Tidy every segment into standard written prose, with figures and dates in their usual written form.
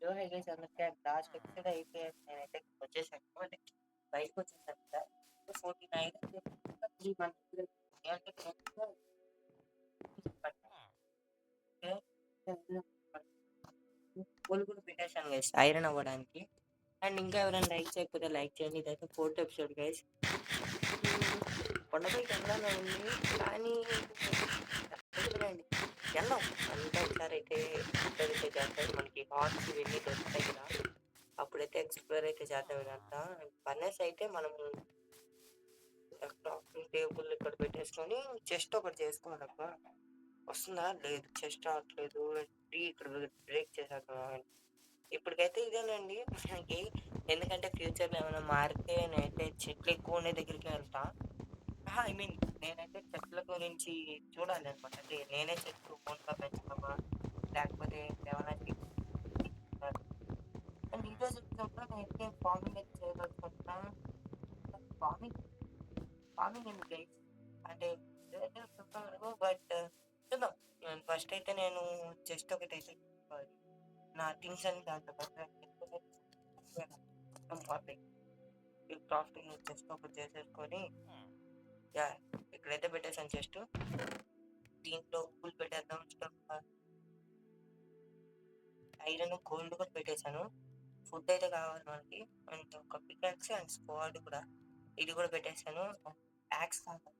So hi guys అందరికీ last episode అయిపోయాక నేనైతే వచ్చేసాను అంటే బయటకు వచ్చేసాను కదా 49 3 మంత్స్ పూలు కూడా పెట్టేశాను గైస్ ఐరన్ అవ్వడానికి. అండ్ ఇంకా ఎవరైనా లైక్ చేయకపోతే లైక్ చేయండి. ఇదైతే 4th ఎపిసోడ్ గైస్. కొండపైకి వెళ్ళాలని ఉంది కానీ వెళ్ళండి వెళ్దాం అంతా ఒకసారి అయితే ఎక్స్ప్లోర్ అయితే చేస్తారు. మనకి హార్స్ ఇవన్నీ దొరుకుతాయి కదా, అప్పుడైతే ఎక్స్ప్లోర్ అయితే చేద్దాం ఇదంతా. ఫర్నెస్ అయితే మనం క్రాఫ్టింగ్ టేబుల్ ఇక్కడ పెట్టేసుకొని చెస్ట్ ఒకటి చేసుకోవాలి అక్క. వస్తుందా? లేదు, చెస్ట్ రావట్లేదు. ఇక్కడ బ్రేక్ చేశాక ఇప్పటికైతే ఇదేనండి మనకి. ఎందుకంటే ఫ్యూచర్లో ఏమైనా మారితే నేనైతే చెట్లు ఎక్కువ ఉండే దగ్గరికి వెళ్తా. ఐ మీన్ నేనైతే చెట్ల గురించి చూడాలి అనమాట. అంటే నేనే చెట్లు ఓన్గా పెంచుతామా లేకపోతే ఏమైనా అండ్ ఈ రోజు ఎపిసోడ్లో నేనైతే ఫార్మింగ్ అయితే చేయదలుచుకుంటున్నా. ఫార్మింగ్ ఫార్మింగ్ ఏంటి గైస్ అంటే బట్ చూద్దాం. ఫస్ట్ అయితే నేను చెస్ట్ ఒకటి అయితే తీసుకోవాలి. నా థింగ్స్ అని దాంట్లో క్రాఫ్టింగ్ చెస్ట్ ఒకటి చేసేసుకొని యా ఇక్కడైతే పెట్టేసాను చెస్ట్. దీంట్లో పూలు పెట్టేద్దాం. ఐరన్ గోల్డ్ కూడా పెట్టేశాను. ఫుడ్ అయితే కావాలి మనకి. అండ్ ఒక పికాక్స్ అండ్ స్క్వాడ్ కూడా ఇది కూడా పెట్టేశాను. యాక్స్ కావాలి,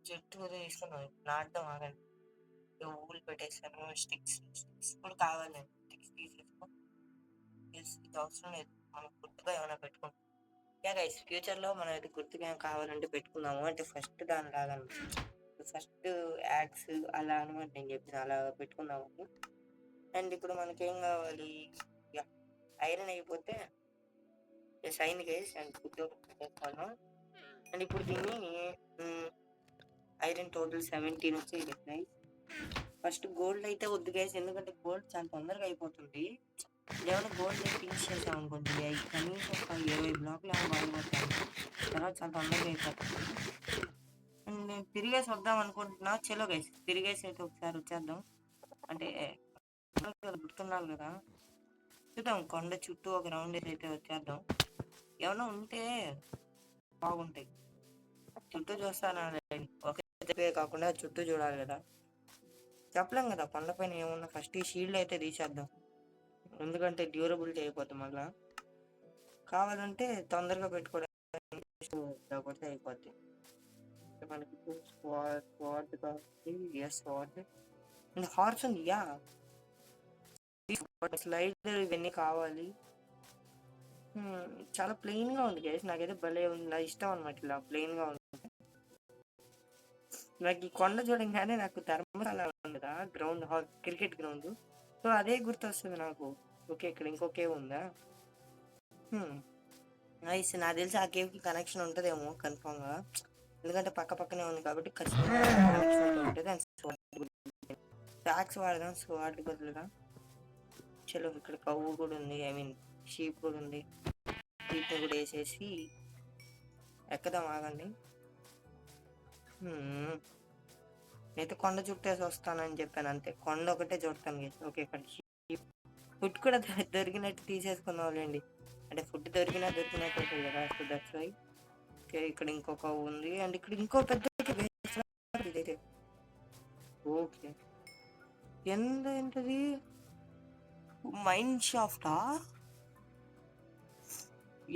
చెట్టు కూడా తీసుకున్నాను నాటుదాం ఆగండి. ఊళ్ళు పెట్టేశాను. స్టిక్స్ కూడా కావాలి. స్టిక్స్ తీసేసుకో. ఇది అవసరం లేదు, మనం గుర్తుగా ఏమైనా పెట్టుకుంటాం. యా గైస్ ఫ్యూచర్లో మనం అయితే గుర్తుగా కావాలంటే పెట్టుకుందాము. అంటే ఫస్ట్ దాని లాగా ఫస్ట్ యాక్స్ అలా అనమాట నేను చెప్పిన అలా పెట్టుకుందాము. అండ్ ఇప్పుడు మనకేం కావాలి? ఐరన్ అయిపోతే సైన్ గైస్ అండ్ ఫుడ్ పెట్టేస్తాను. అండ్ ఇప్పుడు దీన్ని ఐరన్ టోటల్ 17 వచ్చేది గైస్. ఫస్ట్ గోల్డ్ అయితే వద్దు గైస్, ఎందుకంటే గోల్డ్ చాలా తొందరగా అయిపోతుంది. ఏమైనా గోల్డ్ ఫినిష్ చేసాం అనుకోండి అవి కనీసం ఒక 20 బ్లాక్లు ఏమో బాగుపడతాయి. తర్వాత చాలా తొందరగా అయిపోతుంది. అండ్ నేను తిరిగేసి వద్దాం అనుకుంటున్నా. చలో గైస్ తిరిగేసి అయితే ఒకసారి వచ్చేద్దాం. అంటే గుర్తున్నాను కదా, చూద్దాం. కొండ చుట్టూ ఒక రౌండ్ అయితే వచ్చేద్దాం. ఏమైనా ఉంటే బాగుంటాయి. చుట్టూ చూస్తాను ఒకే కాకుండా చుట్టూ చూడాలి కదా. చెప్పలేం కదా కొండపైన ఏమున్నా. ఫస్ట్ ఈ షీల్డ్ అయితే తీసేద్దాం, ఎందుకంటే డ్యూరబిలిటీ అయిపోతుంది. మళ్ళా కావాలంటే తొందరగా పెట్టుకోవడానికి అయిపోద్ది మనకి. స్వాట్ కాబట్టి స్వాట్ అండ్ హార్స్ ఉంది. యా స్లైడర్ ఇవన్నీ కావాలి. చాలా ప్లెయిన్ గా ఉంది గైస్, నాకైతే భలే ఉంది. నా ఇష్టం అనమాట ఇలా ప్లెయిన్ గా ఉంది. నాకు ఈ కొండ చూడంగానే నాకు ధర్మశాల ఉంది కదా గ్రౌండ్, క్రికెట్ గ్రౌండ్, సో అదే గుర్తొస్తుంది నాకు. ఓకే ఇక్కడ ఇంకో కేవ్ ఉందా? నైస్. నాకు తెలిసి ఆ కేవ్ కి కనెక్షన్ ఉంటుందేమో కన్ఫామ్ గా, ఎందుకంటే పక్క పక్కనే ఉంది కాబట్టి ఖచ్చితంగా కనెక్షన్ ఉంటుంది. అండ్ ట్యాక్స్ వాడదాం స్వాట్ బదులుగా. చలో ఇక్కడ కవ్వు కూడా ఉంది, ఐ మీన్ షీప్ కూడా ఉంది. వీటిని కూడా వేసేసి ఎక్కదాం ఆగండి. నేనైతే కొండ చుట్టేసి వస్తానని చెప్పాను అంతే, కొండ ఒకటే చూడతాను. ఓకే ఇక్కడ ఫుడ్ కూడా దొరికినట్టు తీసేసుకున్నావులేండి. అంటే ఫుడ్ దొరికినట్టు ఉంటుంది కదా, సో దట్స్ వై. ఓకే ఇక్కడ ఇంకొక ఉంది అండ్ ఇక్కడ ఇంకో పెద్ద ఓకే ఏంటది? మైన్ షాఫ్టా?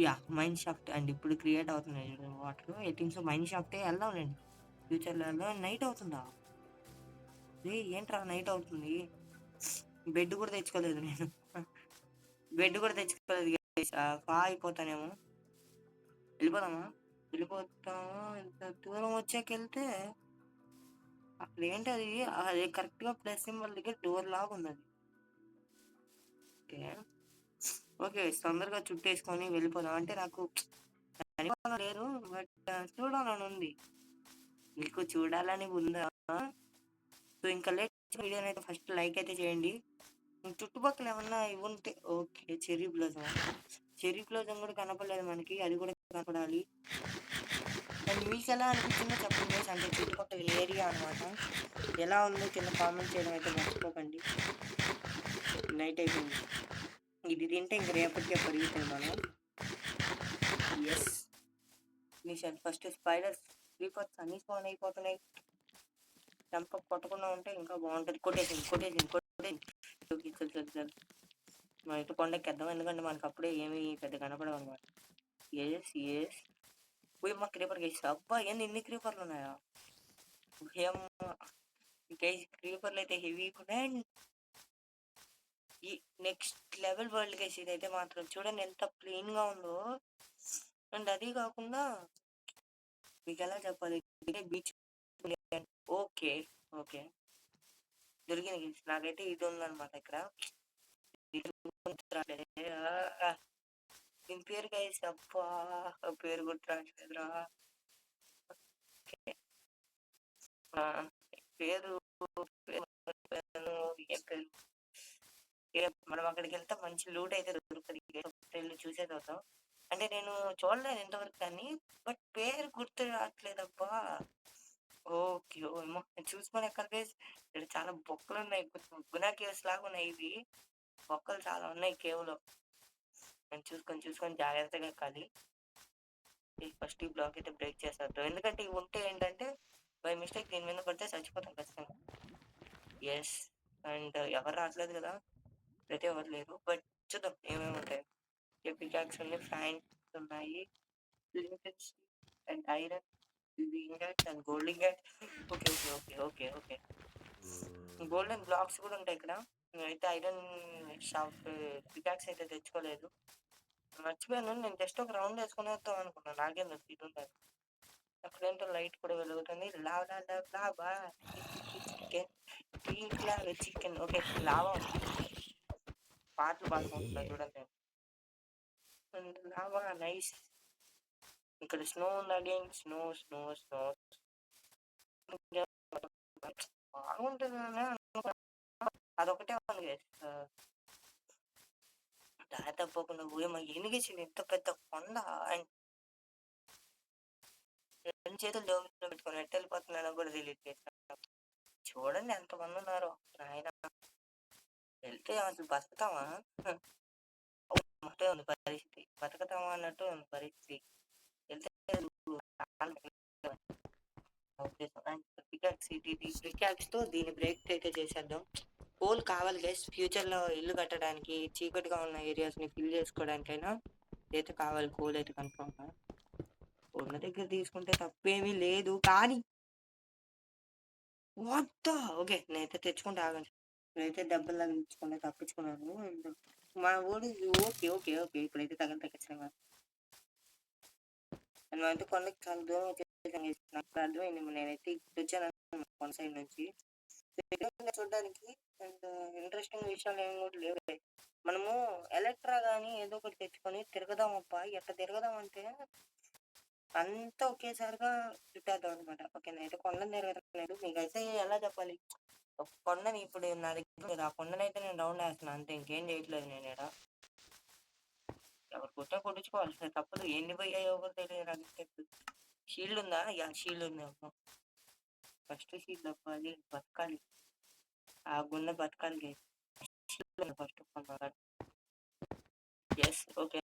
Yeah mine shaft. అండ్ ఇప్పుడు క్రియేట్ అవుతున్నాయి water. I think so mine షాఫ్టే వెళ్దాంలేండి. ఫ్యూచర్లో వెళ్దాం. నైట్ అవుతుందా? ఏంట్రా నైట్ అవుతుంది? బెడ్ కూడా తెచ్చుకోలేదు నేను. బెడ్ కూడా తెచ్చుకోలేదు. అయిపోతానేమో. వెళ్ళిపోదామా? వెళ్ళిపోతాము. ఇంత దూరం వచ్చాకెళ్తే అక్కడ ఏంటది, అది కరెక్ట్గా ప్లస్ సింబల్ దగ్గర డోర్ లాగా ఉన్నది. ఓకే ఓకే తొందరగా చుట్టేసుకొని వెళ్ళిపోదాం. అంటే నాకు లేరు బట్ చూడాలని ఉంది. మీకు చూడాలని ఉందా? సో ఇంకా లేట్ వీడియోని అయితే ఫస్ట్ లైక్ అయితే చేయండి. చుట్టుపక్కల ఏమన్నా ఇవి ఉంటే ఓకే. చెర్రీ బ్లౌజం కూడా కనపడలేదు మనకి, అది కూడా కనపడాలి. అండ్ మీకు ఎలా అనిపించిందో చెప్పండి. అంటే చుట్టుపక్కల ఏరియా అనమాట ఎలా ఉందో కింద కామెంట్ చేయడం అయితే మర్చిపోకండి. నైట్ అయిపోయింది. ఇది తింటే ఇంక రేపటికే పరిగెత్తాం మనం. Yes. Mission first spiders creepers అన్నీ స్పాన్ అయిపోతున్నాయి. చంప కొట్టకుండా ఉంటే ఇంకా బాగుంటుంది. కొట్టేసింది. చల్. మనం ఇటు కొండెక్కేద్దాం, ఎందుకంటే మనకు అప్పుడే ఏమీ పెద్ద కనపడవు అనమాట. ఎస్. మా క్రీపర్ గైస్, అబ్బా ఏంది ఇన్ని క్రీపర్లు ఉన్నాయా? గైస్ క్రీపర్లు అయితే హెవీగా ఉన్నాయి. అండ్ ఈ నెక్స్ట్ లెవెల్ వరల్డ్ గైస్ ఇదైతే మాత్రం చూడండి ఎంత ప్లెయిన్ గా ఉందో. అండ్ అది కాకుండా మీకు ఎలా చెప్పాలి, బీచ్. ఓకే దొరికింది గైస్. నాకైతే ఇది ఉందన్నమాట ఇక్కడ. దీని పేరు గైస్, అబ్బా పేరు గుర్తురాట్లేదురా. పేరు ఏం పేరు. మనం అక్కడికి వెళ్తే మంచి లూట్ అయితే దొరుకుతుంది. చూసేది అవుతాం. అంటే నేను చూడలేదు ఎంతవరకు కానీ, బట్ పేరు గుర్తు రావట్లేదబ్బా. ఓకే ఏమో నేను చూసుకొని ఎక్కడ ఇక్కడ చాలా బొక్కలు ఉన్నాయి. గునా కేవ్స్ లాగా ఉన్నాయి ఇవి. బొక్కలు చాలా ఉన్నాయి కేవ్లో. నేను చూసుకొని జాగ్రత్తగా ఎక్కాలి. ఫస్ట్ ఈ బ్లాక్ అయితే బ్రేక్ చేసేద్దాం, ఎందుకంటే ఇవి ఉంటే ఏంటంటే బై మిస్టేక్ దీని మీద పడితే చచ్చిపోతాం ఖచ్చితంగా. ఎస్. అండ్ ఎవరు రావట్లేదు కదా, అయితే ఎవరు లేరు. బట్ చూద్దాం ఏమేమి ఉంటాయి. పికాక్స్ ఉన్నాయి, ఫ్యాంక్స్ ఉన్నాయి, and iron ingot and gold ingot. Okay. Golden blocks కూడా ఉంటాయి ఇక్కడ. అయితే ఐరన్ షాప్ పికాక్స్ అయితే తెచ్చుకోలేదు, మర్చిపోయాను. నేను జస్ట్ ఒక రౌండ్ వేసుకుని వస్తాం అనుకున్నాను. నాకేం తెలుసు ఇది ఉంటుంది. అక్కడేంటో లైట్ కూడా వెలుగుతుంది. Lava chicken. ఓకే లావా పాటలు పాడుకుంటున్నా చూడండి. Lava nice. ఇక్కడ స్నో ఉంది అగైన్. స్నో బాగుంటుంది. అదొకటే ఉంది దారి తప్పకుండా ఎనిగేసింది ఎంత పెద్ద కొండ. అండ్ రెండు చేతులు జోబులో పెట్టుకొని ఎట్టు వెళ్ళిపోతున్నానో కూడా తెలియదు. చూడండి ఎంతమంది ఉన్నారు ఆయన. వెళ్తే అసలు బతుకుతామా ఉంది పరిస్థితి, బతుకుతామా అన్నట్టు ఉంది పరిస్థితి. వెళ్తే పికాక్స్ తో దీన్ని బ్రేక్ అయితే చేసేద్దాం. కోల్ కావాలి గైస్, ఫ్యూచర్ లో ఇల్లు కట్టడానికి, చీకటిగా ఉన్న ఏరియాస్ ని ఫిల్ చేసుకోవడానికైనా అయితే కావాలి కోల్ అయితే కన్ఫర్మ్ గా. ఉన్న దగ్గర తీసుకుంటే తప్పేమీ లేదు కానీ ఓకే నేనైతే తెచ్చుకుంటే ఆగండి. నేనైతే డబ్బులు తగ్గించుకుని తప్పించుకున్నాను. మా ఊడు ఓకే ఇప్పుడైతే తగ్గించాను. నేనైతే కొండకి చాలా దూరం వచ్చేసాను. నాకు అర్థమైంది. నేనైతే ఇప్పుడు వచ్చాను కొండ సైడ్ నుంచి. చూడడానికి అండ్ ఇంట్రెస్టింగ్ విషయాలు ఏమి కూడా లేవు. మనము ఎలక్ట్రా గానీ ఏదో ఒకటి తెచ్చుకొని తిరగదాం అబ్బా. ఎట్లా తిరగదాం అంటే అంతా ఒకేసారిగా చుట్టేద్దాం అనమాట. ఓకే నేనైతే కొండని తిరగలేదు. మీకైతే ఎలా చెప్పాలి, ఒక కొండని ఇప్పుడు నా దగ్గర ఆ కొండని అయితే నేను రౌండ్ వేస్తున్నాను అంతే, ఇంకేం చేయట్లేదు నేను ఇక్కడ. ఎవరు కొట్టించుకోవాలి తప్పదు. ఎన్ని పోయాయో కూడా తెలియదు. షీల్డ్ ఉందా? షీల్డ్ ఉంది. ఫస్ట్ షీల్డ్ తప్పాలి, బతకాలి. ఆ గుండె బతకాలి ఫస్ట్. ఎస్ ఓకే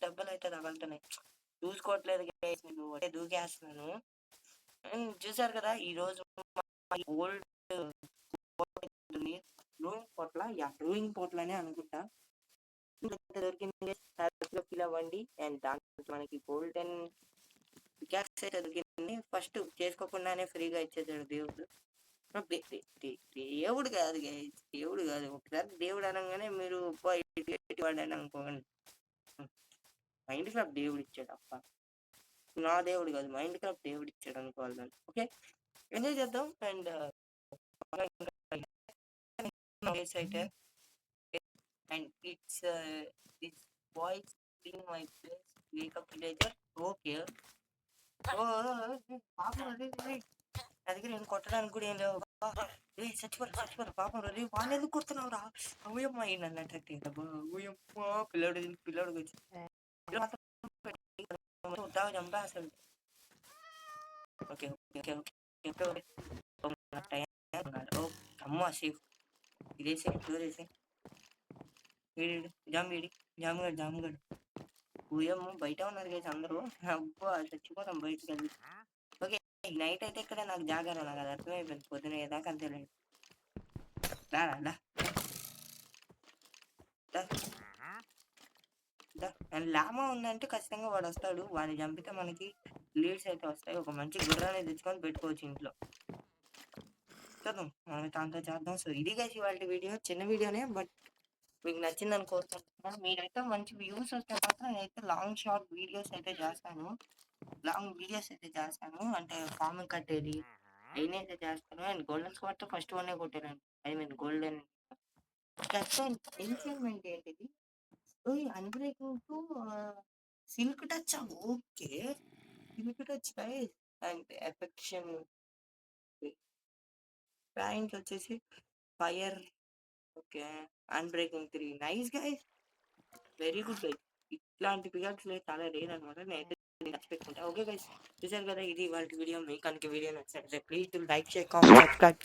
డబ్బులు అయితే తగలుతున్నాయి. చూసుకోవట్లేదు దూకేస్తున్నాను. చూసారు కదా ఈ రోజు ఓల్డ్ రూయింగ్ పోర్ట్లనే అనుకుంటా దొరికింది. ఫీల్ అవ్వండి. అండ్ దాంట్లో మనకి గోల్డెన్ పికాక్స్ అయితే దొరికింది. ఫస్ట్ చేసుకోకుండానే ఫ్రీగా ఇచ్చేసాడు దేవుడు. దేవుడు కాదు ఒకసారి దేవుడు అనగానే మీరు వాడని అనుకోండి. మైండ్ క్రాఫ్ట్ దేవుడు ఇచ్చాడు అప్ప, నా దేవుడు కాదు, మైండ్ క్రాఫ్ట్ దేవుడు ఇచ్చాడు అనుకోవాలి దాన్ని. ఓకే ఎంజాయ్ చేద్దాం. అండ్ అయితే and it's boys my place wake up villager. Okay అది నేను కొట్టడానికి కూడా ఏం లేవు. చచ్చిపోరు పాపం రే. వాళ్ళు ఎందుకు కొడుతున్నావు రా? అయ్యమ్మ నన్ను అట్రాక్ట్ అయింది. పిల్లడు వచ్చి చంపేస్తాడు. ఓకే అమ్మ సేఫ్ ఇదేసే డోర్ వేసే జాంబీడి జాముగడ్ ఊయమ్మ బయట ఉన్నారు కదా అందరూ. అబ్బా చచ్చిపోతాం బయటకు వెళ్ళి. ఓకే నైట్ అయితే ఇక్కడ నాకు జాగారం నాకు అది అర్థమైపోయింది. పొద్దున ఏదాకా అంతేలేండి. రా అండ్ లామా ఉందంటే ఖచ్చితంగా వాడు వస్తాడు. వాడిని చంపితే మనకి లీడ్స్ అయితే వస్తాయి. ఒక మంచి గుర్రాన్ని తెచ్చుకొని పెట్టుకోవచ్చు ఇంట్లో. చూద్దాం మనం దాంతో చేద్దాం. సో ఇది గైస్ ఇవాళ వీడియో, చిన్న వీడియోనే బట్ మీకు నచ్చింది అనుకుంటున్నాను. మీరైతే మంచి వ్యూస్ వస్తే మాత్రం నేనైతే లాంగ్ షార్ట్ వీడియోస్ అయితే చేస్తాను. అంటే ఫార్మింగ్ కట్టేది నేనైతే చేస్తాను. And golden spot first one కొట్టాను. ఐ మీన్ గోల్డెన్ ఎన్చేంజ్మెంట్ ఏంటిది? Unbreaking to silk touch. Okay silk touch guys. And affection point వచ్చేసి fire. Okay unbreaking 3 nice guys, very good guys. ఇట్లాంటి పికాక్స్ చాలా రేర్ అనమాట. నేనైతే పెట్టుకుంటా. ఓకే గైస్ చూసారు కదా ఇది వాళ్ళ వీడియో. మీకు కనుక వీడియో నచ్చినట్లయితే please like share comment subscribe.